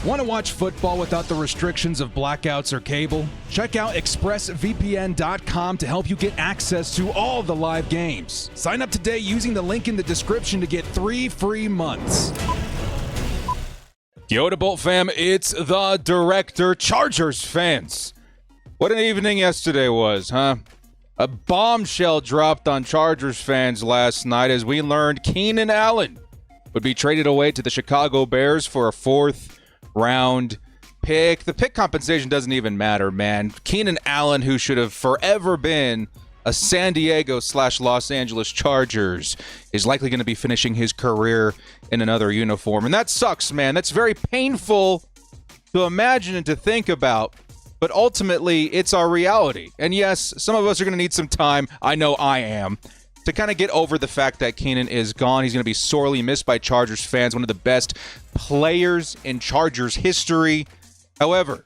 Want to watch football without the restrictions of blackouts or cable? Check out expressvpn.com to help you get access to all the live games. Sign up today using the link in the description to get 3 free months. Yo to Bolt fam, it's the director. Chargers fans, what an evening yesterday was, huh? A bombshell dropped on Chargers fans last night as we learned Keenan Allen would be traded away to the Chicago Bears for a 4th-round pick. The pick compensation doesn't even matter, man. Keenan Allen, who should have forever been a San Diego/Los Angeles Chargers, is likely going to be finishing his career in another uniform. And that sucks, man. That's very painful to imagine and to think about. But ultimately, it's our reality. And yes, some of us are going to need some time, I know I am, to kind of get over the fact that Keenan is gone. He's going to be sorely missed by Chargers fans, one of the best players in Chargers history. However,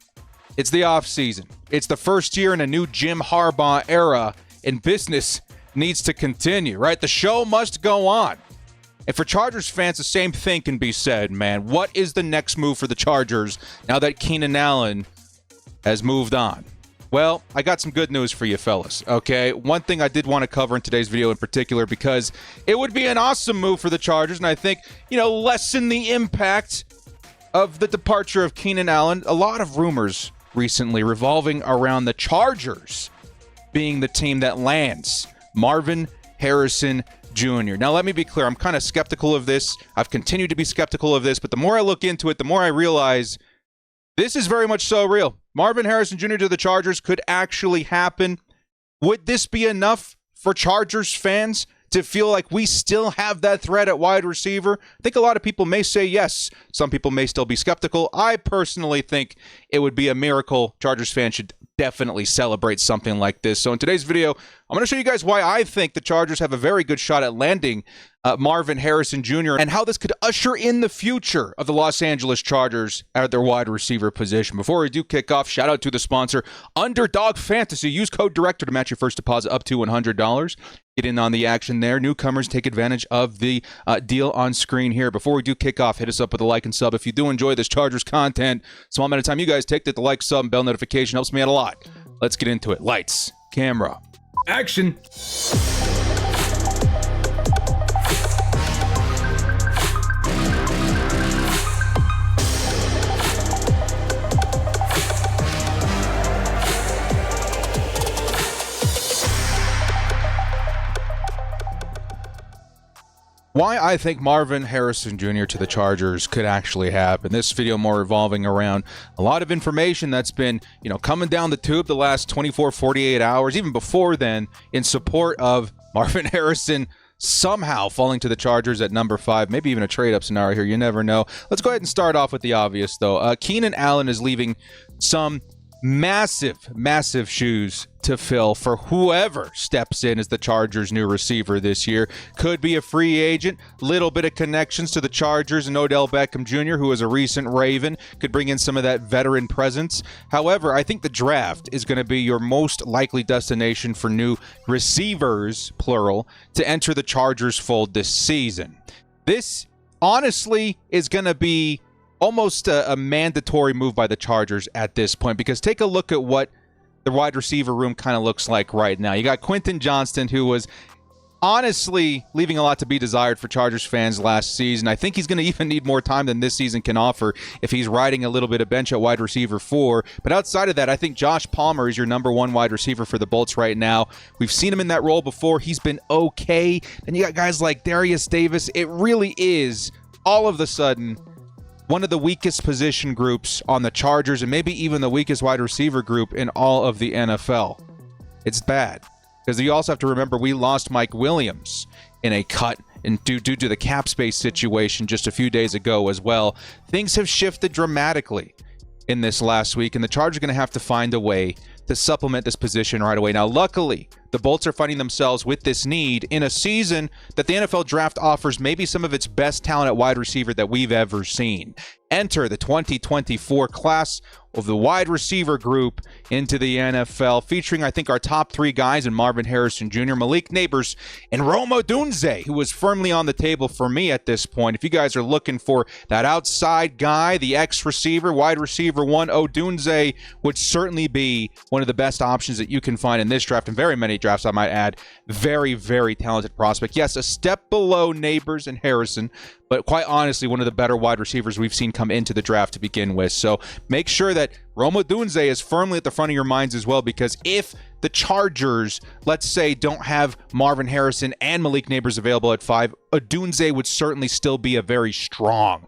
it's the offseason. It's the first year in a new Jim Harbaugh era, and business needs to continue, right? The show must go on. And for Chargers fans, the same thing can be said, man. What is the next move for the Chargers now that Keenan Allen has moved on? Well, I got some good news for you fellas, okay? One thing I did want to cover in today's video in particular, because it would be an awesome move for the Chargers, and I think, lessen the impact of the departure of Keenan Allen. A lot of rumors recently revolving around the Chargers being the team that lands Marvin Harrison Jr. Now, let me be clear. I'm kind of skeptical of this. I've continued to be skeptical of this, but the more I look into it, the more I realize this is very much so real. Marvin Harrison Jr. to the Chargers could actually happen. Would this be enough for Chargers fans to feel like we still have that threat at wide receiver? I think a lot of people may say yes. Some people may still be skeptical. I personally think it would be a miracle. Chargers fans should definitely celebrate something like this. So in today's video, I'm going to show you guys why I think the Chargers have a very good shot at landing Marvin Harrison Jr. and how this could usher in the future of the Los Angeles Chargers at their wide receiver position. Before we do kick off, shout out to the sponsor, Underdog Fantasy. Use code DIRECTOR to match your first deposit up to $100. Get in on the action there. Newcomers, take advantage of the deal on screen here. Before we do kick off, hit us up with a like and sub. If you do enjoy this Chargers content, small amount of time you guys take that the like, sub, and bell notification helps me out a lot. Let's get into it. Lights, camera, action. Why I think Marvin Harrison Jr. to the Chargers could actually happen. This video more revolving around a lot of information that's been, coming down the tube the last 24, 48 hours, even before then, in support of Marvin Harrison somehow falling to the Chargers at number 5, maybe even a trade-up scenario here. You never know. Let's go ahead and start off with the obvious, though. Keenan Allen is leaving some massive shoes to fill for whoever steps in as the Chargers' new receiver this year. Could be a free agent, little bit of connections to the Chargers and Odell Beckham Jr., who is a recent Raven, could bring in some of that veteran presence. However, I think the draft is going to be your most likely destination for new receivers, plural, to enter the Chargers fold this season. This, honestly, is going to be almost a mandatory move by the Chargers at this point, because take a look at what the wide receiver room kind of looks like right now. You got Quentin Johnston, who was honestly leaving a lot to be desired for Chargers fans last season. I think he's going to even need more time than this season can offer if he's riding a little bit of bench at wide receiver 4. But outside of that, I think Josh Palmer is your number 1 wide receiver for the Bolts right now. We've seen him in that role before. He's been okay. And you got guys like Darius Davis. It really is, all of a sudden, one of the weakest position groups on the Chargers, and maybe even the weakest wide receiver group in all of the NFL. It's bad, because you also have to remember we lost Mike Williams in a cut and due to the cap space situation just a few days ago as well. Things have shifted dramatically in this last week, and the Chargers are going to have to find a way to supplement this position right away. Now, luckily, the Bolts are finding themselves with this need in a season that the NFL draft offers maybe some of its best talent at wide receiver that we've ever seen. enter the 2024 class of the wide receiver group into the NFL, featuring, I think, our top three guys in Marvin Harrison Jr., Malik Nabers, and Rome Odunze, who was firmly on the table for me at this point. If you guys are looking for that outside guy, the X-receiver, wide receiver one, Odunze would certainly be one of the best options that you can find in this draft, and very many drafts, I might add. Very, very talented prospect. Yes, a step below Nabers and Harrison, but quite honestly, one of the better wide receivers we've seen come into the draft to begin with. So make sure that Rome Odunze is firmly at the front of your minds as well, because if the Chargers, let's say, don't have Marvin Harrison and Malik Nabers available at 5, Odunze would certainly still be a very strong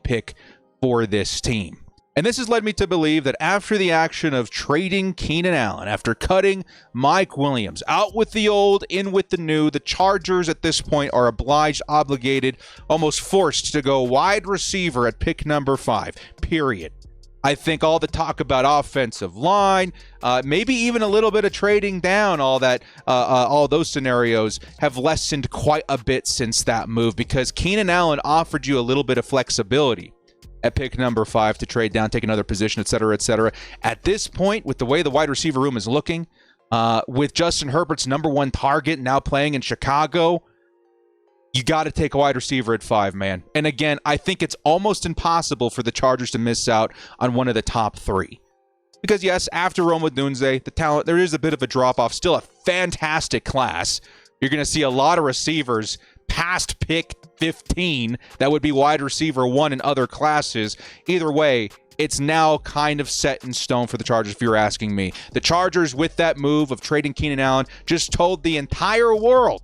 pick for this team. And this has led me to believe that after the action of trading Keenan Allen, after cutting Mike Williams, out with the old, in with the new, the Chargers at this point are obliged, obligated, almost forced to go wide receiver at pick number 5, period. I think all the talk about offensive line, maybe even a little bit of trading down, all those scenarios have lessened quite a bit since that move, because Keenan Allen offered you a little bit of flexibility at pick number 5 to trade down, take another position, et cetera, et cetera. At this point, with the way the wide receiver room is looking, with Justin Herbert's number 1 target now playing in Chicago, you got to take a wide receiver at 5, man. And again, I think it's almost impossible for the Chargers to miss out on one of the top 3. Because yes, after Rome Odunze, the talent, there is a bit of a drop-off. Still a fantastic class. You're going to see a lot of receivers past pick 15 that would be wide receiver 1 in other classes. Either way, it's now kind of set in stone for the Chargers, if you're asking me. The Chargers, with that move of trading Keenan Allen, just told the entire world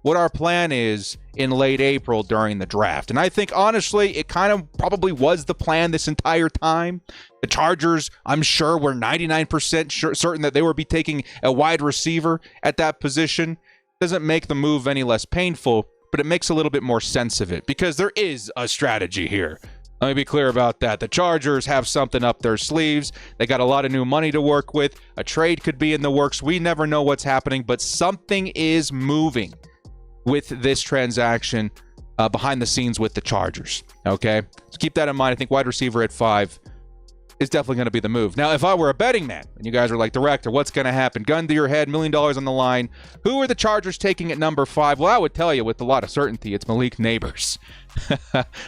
what our plan is in late April during the draft. And I think, honestly, it kind of probably was the plan this entire time. The Chargers, I'm sure, were 99% certain that they would be taking a wide receiver at that position. Doesn't make the move any less painful, but it makes a little bit more sense of it, because there is a strategy here. Let me be clear about that. The Chargers have something up their sleeves. They got a lot of new money to work with. A trade could be in the works. We never know what's happening, but something is moving with this transaction behind the scenes with the Chargers. Okay? So keep that in mind. I think wide receiver at 5 is definitely going to be the move. Now, if I were a betting man, and you guys are like, Director, what's going to happen? Gun to your head, $1 million on the line. Who are the Chargers taking at number 5? Well, I would tell you with a lot of certainty, it's Malik Nabers.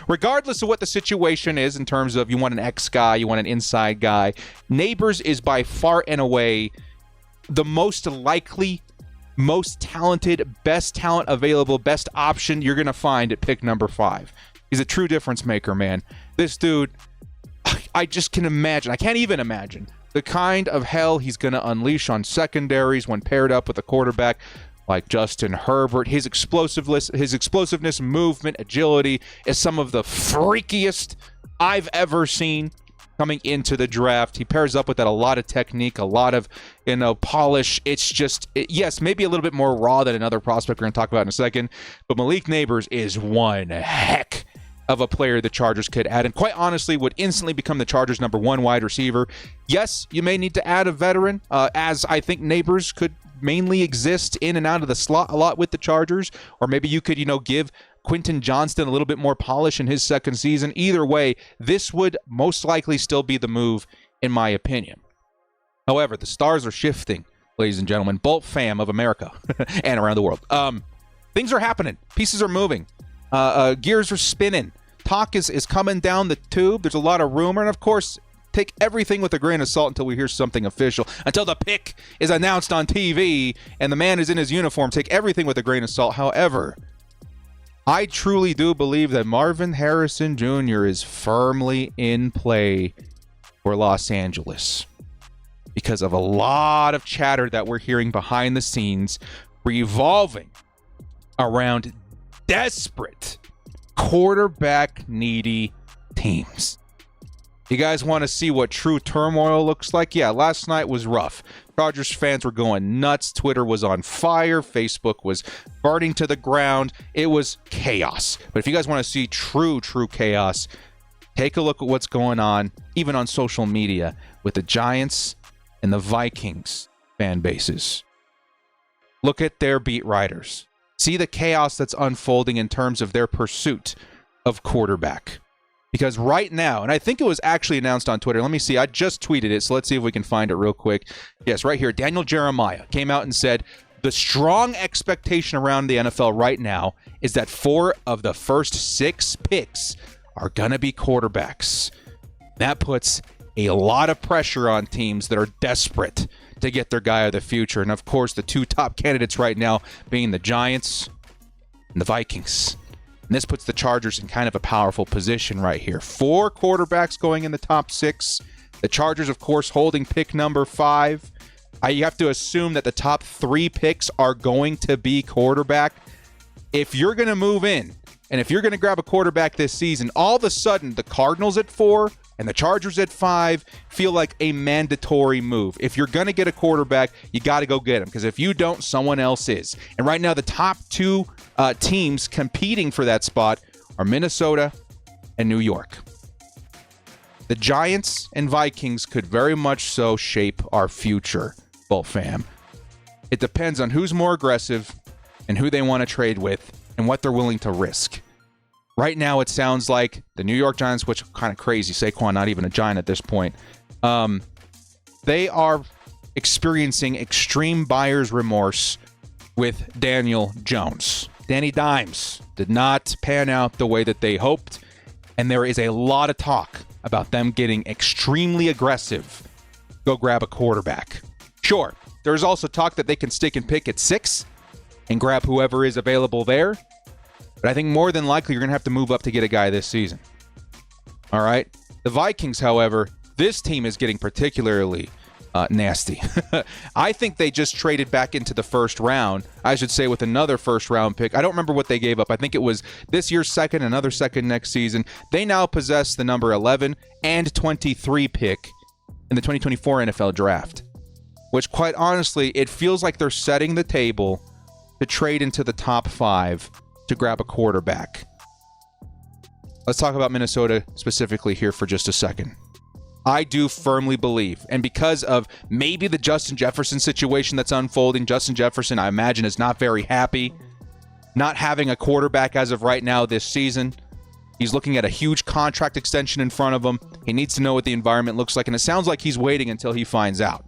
Regardless of what the situation is in terms of you want an X guy, you want an inside guy, Nabers is by far and away the most likely, most talented, best talent available, best option you're going to find at pick number 5. He's a true difference maker, man. This dude, I just can imagine, I can't even imagine the kind of hell he's going to unleash on secondaries when paired up with a quarterback like Justin Herbert. His explosiveness, movement, agility is some of the freakiest I've ever seen coming into the draft. He pairs up with that a lot of technique, a lot of, polish. It's just, yes, maybe a little bit more raw than another prospect we're going to talk about in a second, but Malik Nabers is one heck of a player the Chargers could add, and quite honestly would instantly become the Chargers' number 1 wide receiver. Yes, you may need to add a veteran, as I think Nabers could mainly exist in and out of the slot a lot with the Chargers, or maybe you could, give Quentin Johnston a little bit more polish in his second season. Either way, this would most likely still be the move, in my opinion. However, the stars are shifting, ladies and gentlemen, Bolt fam of America and around the world. Things are happening. Pieces are moving. Gears are spinning. Talk is coming down the tube. There's a lot of rumor. And of course, take everything with a grain of salt until we hear something official. Until the pick is announced on TV and the man is in his uniform, take everything with a grain of salt. However, I truly do believe that Marvin Harrison Jr. is firmly in play for Los Angeles because of a lot of chatter that we're hearing behind the scenes revolving around desperate quarterback needy teams. You guys want to see what true turmoil looks like? Yeah, last night was rough. Chargers fans were going nuts. Twitter was on fire. Facebook was burning to the ground. It was chaos. But if you guys want to see true chaos, take a look at what's going on, even on social media, with the Giants and the Vikings fan bases. Look at their beat writers. See the chaos that's unfolding in terms of their pursuit of quarterback. Because right now, and I think it was actually announced on Twitter. Let me see. I just tweeted it, so let's see if we can find it real quick. Yes, right here. Daniel Jeremiah came out and said, the strong expectation around the NFL right now is that 4 of the first 6 picks are going to be quarterbacks. That puts a lot of pressure on teams that are desperate to get their guy of the future. And, of course, the 2 top candidates right now being the Giants and the Vikings. And this puts the Chargers in kind of a powerful position right here. 4 quarterbacks going in the top 6. The Chargers, of course, holding pick number 5. You have to assume that the top 3 picks are going to be quarterback. If you're going to move in, and if you're going to grab a quarterback this season, all of a sudden the Cardinals at 4 and the Chargers at 5 feel like a mandatory move. If you're going to get a quarterback, you got to go get him, because if you don't, someone else is. And right now, the top 2 teams competing for that spot are Minnesota and New York. The Giants and Vikings could very much so shape our future, Bull fam. It depends on who's more aggressive and who they want to trade with and what they're willing to risk. Right now, it sounds like the New York Giants, which kind of crazy, Saquon not even a Giant at this point, they are experiencing extreme buyer's remorse with Daniel Jones. Danny Dimes did not pan out the way that they hoped, and there is a lot of talk about them getting extremely aggressive. Go grab a quarterback. Sure, there's also talk that they can stick and pick at 6 and grab whoever is available there. But I think more than likely you're going to have to move up to get a guy this season. All right? The Vikings, however, this team is getting particularly nasty. I think they just traded back into the first round, I should say, with another first-round pick. I don't remember what they gave up. I think it was this year's second, another second next season. They now possess the number 11 and 23 pick in the 2024 NFL Draft, which, quite honestly, it feels like they're setting the table to trade into the top 5 to grab a quarterback. Let's talk about Minnesota specifically here for just a second. I do firmly believe, and because of maybe the Justin Jefferson situation that's unfolding, Justin Jefferson, I imagine, is not very happy not having a quarterback as of right now this season. He's looking at a huge contract extension in front of him. He needs to know what the environment looks like, and it sounds like he's waiting until he finds out.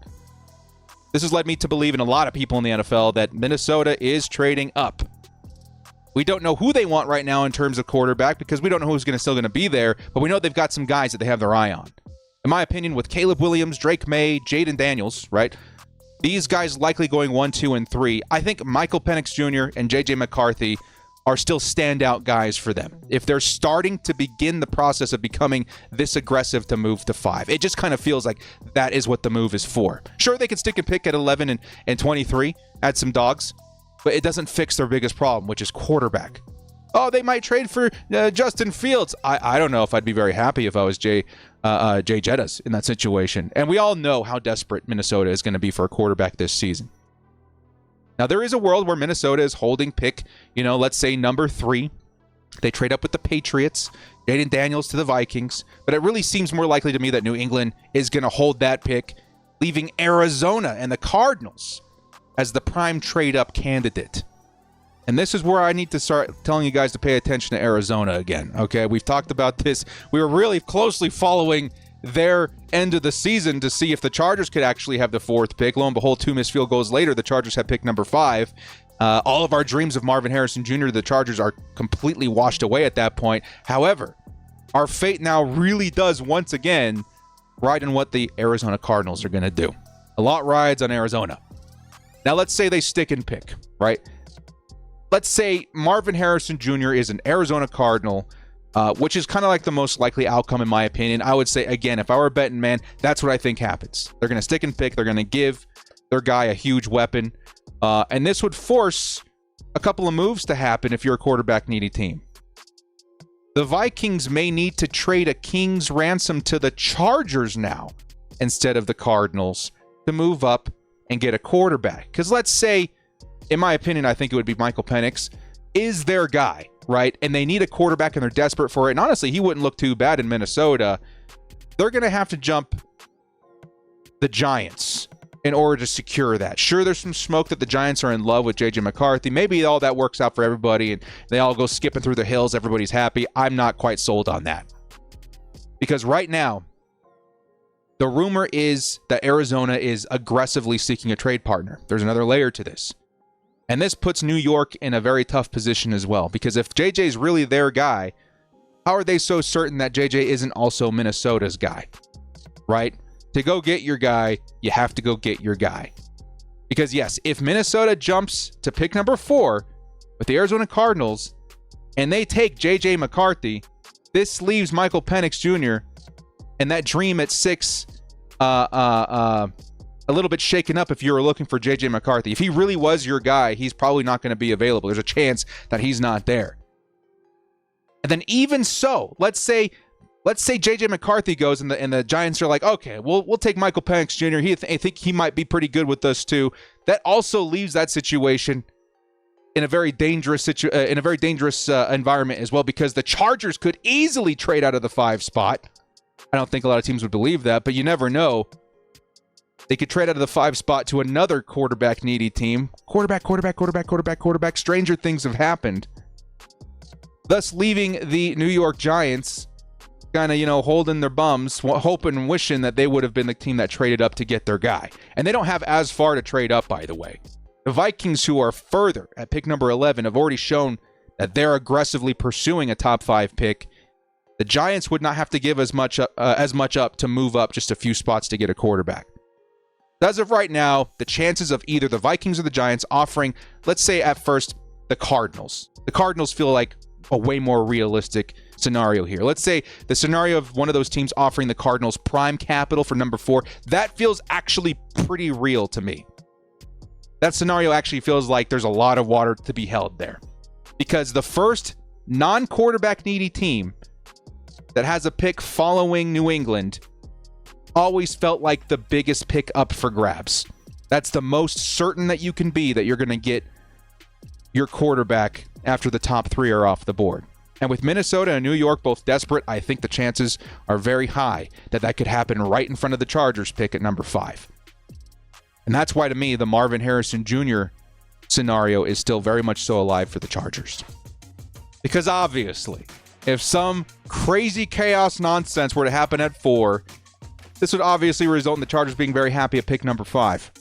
This has led me to believe in a lot of people in the NFL that Minnesota is trading up. We don't know who they want right now in terms of quarterback because we don't know who's still going to be there, but we know they've got some guys that they have their eye on. In my opinion, with Caleb Williams, Drake May, Jaden Daniels, right? These guys likely going 1, 2, and 3. I think Michael Penix Jr. and J.J. McCarthy are still standout guys for them. If they're starting to begin the process of becoming this aggressive to move to 5, it just kind of feels like that is what the move is for. Sure, they can stick and pick at 11 and 23, add some dogs, but it doesn't fix their biggest problem, which is quarterback. Oh, they might trade for Justin Fields. I don't know if I'd be very happy if I was Jay Jettas in that situation. And we all know how desperate Minnesota is going to be for a quarterback this season. Now, there is a world where Minnesota is holding pick, let's say number 3. They trade up with the Patriots, Jaden Daniels to the Vikings. But it really seems more likely to me that New England is going to hold that pick, leaving Arizona and the Cardinals as the prime trade-up candidate. And this is where I need to start telling you guys to pay attention to Arizona again, okay? We've talked about this. We were really closely following their end of the season to see if the Chargers could actually have the 4th pick. Lo and behold, 2 missed field goals later, the Chargers had pick number 5. All of our dreams of Marvin Harrison Jr. to the Chargers are completely washed away at that point. However, our fate now really does once again ride on what the Arizona Cardinals are going to do. A lot rides on Arizona. Now, let's say they stick and pick, right? Let's say Marvin Harrison Jr. is an Arizona Cardinal, which is kind of like the most likely outcome in my opinion. I would say, again, if I were a betting man, that's what I think happens. They're going to stick and pick. They're going to give their guy a huge weapon. And this would force a couple of moves to happen if you're a quarterback-needy team. The Vikings may need to trade a king's ransom to the Chargers now instead of the Cardinals to move up and get a quarterback. Because let's say, in my opinion, I think it would be Michael Penix is their guy, right? And they need a quarterback and they're desperate for it. And honestly, he wouldn't look too bad in Minnesota. They're going to have to jump the Giants in order to secure that. Sure, there's some smoke that the Giants are in love with J.J. McCarthy. Maybe all that works out for everybody and they all go skipping through the hills. Everybody's happy. I'm not quite sold on that. Because right now, the rumor is that Arizona is aggressively seeking a trade partner. There's another layer to this. And this puts New York in a very tough position as well. Because if JJ's really their guy, how are they so certain that JJ isn't also Minnesota's guy? Right? To go get your guy, you have to go get your guy. Because yes, if Minnesota jumps to pick number 4 with the Arizona Cardinals and they take JJ McCarthy, this leaves Michael Penix Jr. and that dream at 6 a little bit shaken up if you were looking for JJ McCarthy. If he really was your guy, he's probably not going to be available. There's a chance that he's not there. And then even so, let's say JJ McCarthy goes and the Giants are like, okay, we'll take Michael Penix Jr. I think he might be pretty good with us too. That also leaves that situation in a very dangerous environment as well, because the Chargers could easily trade out of the 5 spot. I don't think a lot of teams would believe that, but you never know. They could trade out of the 5 spot to another quarterback needy team. Quarterback. Stranger things have happened. Thus leaving the New York Giants kind of, holding their bums, hoping and wishing that they would have been the team that traded up to get their guy. And they don't have as far to trade up, by the way. The Vikings, who are further at pick number 11, have already shown that they're aggressively pursuing a top 5 pick. The Giants would not have to give as much up to move up just a few spots to get a quarterback. As of right now, the chances of either the Vikings or the Giants offering, let's say at first, the Cardinals. The Cardinals feel like a way more realistic scenario here. Let's say the scenario of one of those teams offering the Cardinals prime capital for number 4, that feels actually pretty real to me. That scenario actually feels like there's a lot of water to be held there. Because the first non-quarterback needy team that has a pick following New England always felt like the biggest pick up for grabs. That's the most certain that you can be that you're going to get your quarterback after the top 3 are off the board. And with Minnesota and New York both desperate, I think the chances are very high that could happen right in front of the Chargers pick at number 5. And that's why, to me, the Marvin Harrison Jr. scenario is still very much so alive for the Chargers. Because obviously, if some crazy chaos nonsense were to happen at 4, this would obviously result in the Chargers being very happy at pick number 5.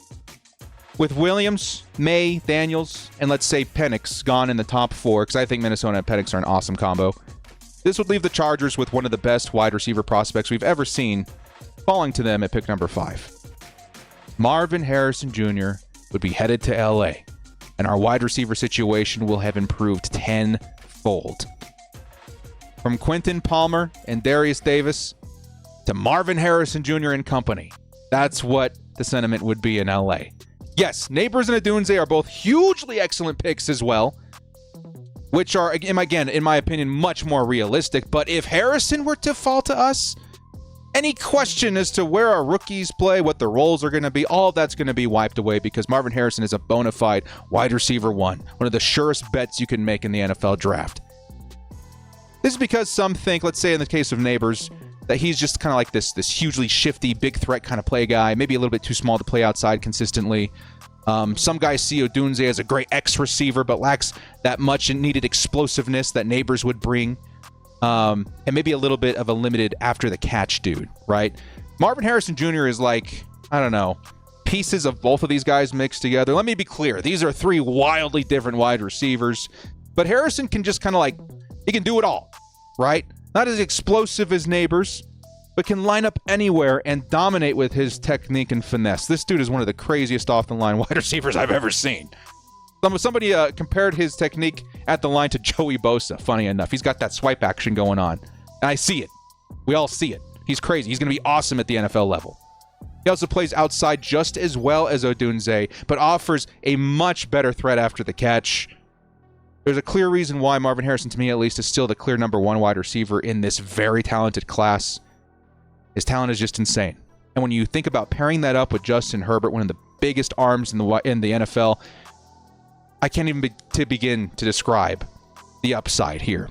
With Williams, May, Daniels, and let's say Penix gone in the top 4, because I think Minnesota and Penix are an awesome combo, this would leave the Chargers with one of the best wide receiver prospects we've ever seen falling to them at pick number 5. Marvin Harrison Jr. would be headed to LA, and our wide receiver situation will have improved tenfold. From Quentin Palmer and Darius Davis to Marvin Harrison Jr. and company, that's what the sentiment would be in LA. Yes, Neighbors and Odunze are both hugely excellent picks as well, which are, again, in my opinion, much more realistic. But if Harrison were to fall to us, any question as to where our rookies play, what the roles are going to be, all of that's going to be wiped away because Marvin Harrison is a bona fide wide receiver 1, one of the surest bets you can make in the NFL draft. This is because some think, let's say in the case of Neighbors, that he's just kind of like this hugely shifty, big threat kind of play guy, maybe a little bit too small to play outside consistently. Some guys see Odunze as a great X receiver, but lacks that much needed explosiveness that Neighbors would bring. And maybe a little bit of a limited after-the-catch dude, right? Marvin Harrison Jr. is like, I don't know, pieces of both of these guys mixed together. Let me be clear. These are 3 wildly different wide receivers. But Harrison can just kind of like, he can do it all, right? Not as explosive as Neighbors, but can line up anywhere and dominate with his technique and finesse. This dude is one of the craziest off-the-line wide receivers I've ever seen. Somebody compared his technique at the line to Joey Bosa, funny enough. He's got that swipe action going on. And I see it. We all see it. He's crazy. He's going to be awesome at the NFL level. He also plays outside just as well as Odunze, but offers a much better threat after the catch. There's a clear reason why Marvin Harrison, to me at least, is still the clear number 1 wide receiver in this very talented class. His talent is just insane. And when you think about pairing that up with Justin Herbert, one of the biggest arms in the NFL, I can't even begin to describe the upside here.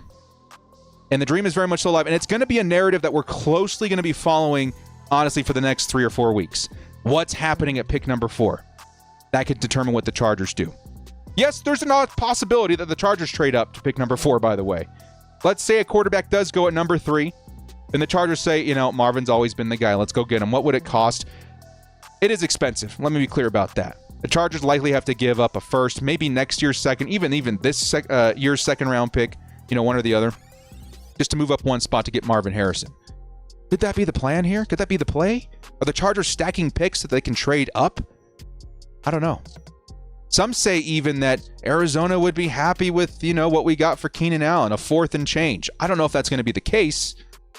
And the dream is very much so alive. And it's going to be a narrative that we're closely going to be following, honestly, for the next 3 or 4 weeks. What's happening at pick number 4? That could determine what the Chargers do. Yes, there's an odd possibility that the Chargers trade up to pick number 4, by the way. Let's say a quarterback does go at number 3. And the Chargers say, Marvin's always been the guy. Let's go get him. What would it cost? It is expensive. Let me be clear about that. The Chargers likely have to give up a first, maybe next year's second, even this year's second round pick, one or the other, just to move up one spot to get Marvin Harrison. Could that be the plan here? Could that be the play? Are the Chargers stacking picks so they can trade up? I don't know. Some say even that Arizona would be happy with, what we got for Keenan Allen, a fourth and change. I don't know if that's going to be the case,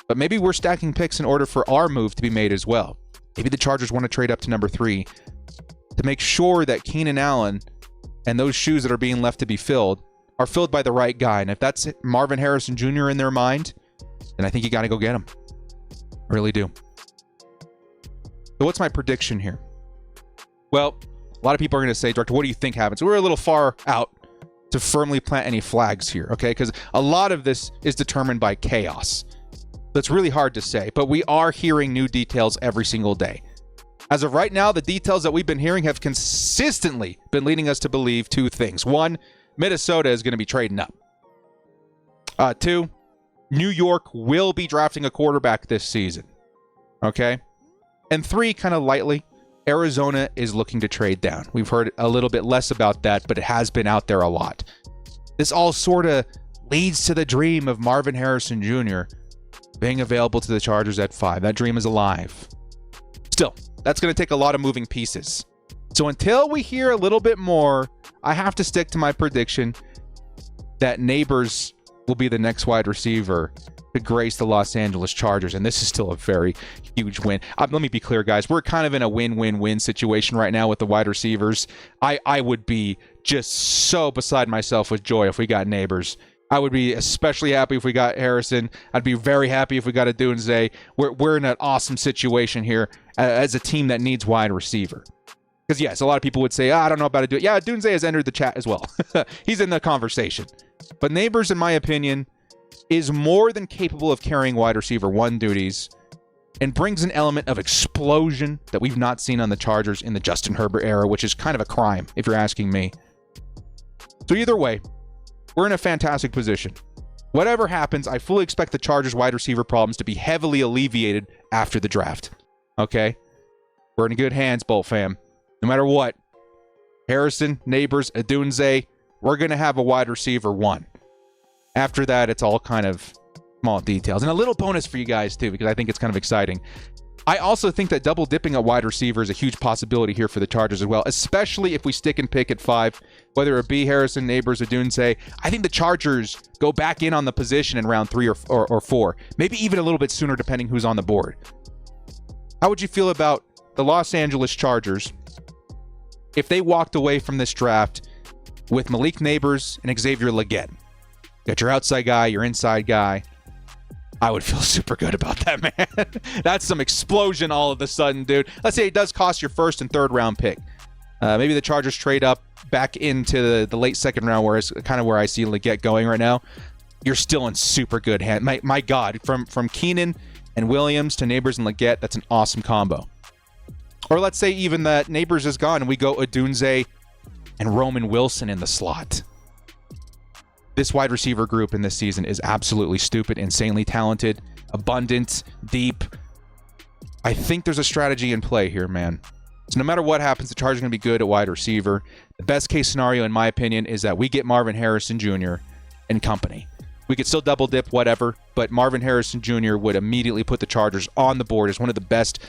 but maybe we're stacking picks in order for our move to be made as well. Maybe the Chargers want to trade up to number 3 to make sure that Keenan Allen and those shoes that are being left to be filled are filled by the right guy. And if that's Marvin Harrison Jr. in their mind, then I think you got to go get him. I really do. So what's my prediction here? Well, a lot of people are going to say, Director, what do you think happens? We're a little far out to firmly plant any flags here, okay? Because a lot of this is determined by chaos. That's really hard to say, but we are hearing new details every single day. As of right now, the details that we've been hearing have consistently been leading us to believe 2 things. 1, Minnesota is going to be trading up. 2, New York will be drafting a quarterback this season. Okay? And 3, kind of lightly, Arizona is looking to trade down. We've heard a little bit less about that, but it has been out there a lot. This all sort of leads to the dream of Marvin Harrison Jr. being available to the Chargers at 5. That dream is alive. Still, that's going to take a lot of moving pieces. So until we hear a little bit more, I have to stick to my prediction that Neighbors will be the next wide receiver to grace the Los Angeles Chargers. And this is still a very huge win. Let me be clear, guys. We're kind of in a win-win-win situation right now with the wide receivers. I would be just so beside myself with joy if we got Neighbors. I would be especially happy if we got Harrison. I'd be very happy if we got Odunze. We're in an awesome situation here as a team that needs wide receiver. Because, yes, a lot of people would say, I don't know about Odunze. Yeah, Odunze has entered the chat as well. He's in the conversation. But Neighbors, in my opinion, is more than capable of carrying wide receiver 1 duties and brings an element of explosion that we've not seen on the Chargers in the Justin Herbert era, which is kind of a crime, if you're asking me. So either way, we're in a fantastic position. Whatever happens, I fully expect the Chargers wide receiver problems to be heavily alleviated after the draft. Okay? We're in good hands, Bolt fam. No matter what, Harrison, Neighbors, Odunze, we're going to have a wide receiver 1. After that, it's all kind of small details. And a little bonus for you guys, too, because I think it's kind of exciting. I also think that double dipping at wide receiver is a huge possibility here for the Chargers as well, especially if we stick and pick at 5, whether it be Harrison, Neighbors, or Odunze. I think the Chargers go back in on the position in round 3 or 4, maybe even a little bit sooner depending who's on the board. How would you feel about the Los Angeles Chargers if they walked away from this draft with Malik Neighbors and Xavier Legette? You got your outside guy, your inside guy. I would feel super good about that, man. That's some explosion all of a sudden, dude. Let's say it does cost your 1st and 3rd round pick. Maybe the Chargers trade up back into the late 2nd round, where it's kind of where I see Legette going right now. You're still in super good hands. My God, from Keenan and Williams to Neighbors and Legette, that's an awesome combo. Or let's say even that Neighbors is gone and we go Odunze and Roman Wilson in the slot. This wide receiver group in this season is absolutely stupid, insanely talented, abundant, deep. I think there's a strategy in play here, man. So no matter what happens, the Chargers are going to be good at wide receiver. The best case scenario, in my opinion, is that we get Marvin Harrison Jr. and company. We could still double dip, whatever, but Marvin Harrison Jr. would immediately put the Chargers on the board as one of the best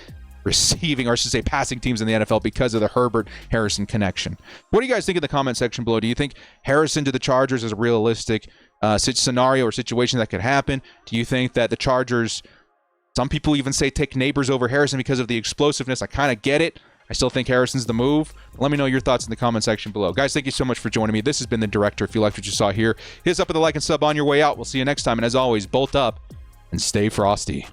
receiving, or I should say passing teams in the NFL because of the Herbert-Harrison connection. What do you guys think in the comment section below? Do you think Harrison to the Chargers is a realistic scenario or situation that could happen? Do you think that the Chargers, some people even say take Neighbors over Harrison because of the explosiveness? I kind of get it. I still think Harrison's the move. Let me know your thoughts in the comment section below. Guys, thank you so much for joining me. This has been The Director. If you liked what you saw here, hit us up with a like and sub on your way out. We'll see you next time. And as always, bolt up and stay frosty.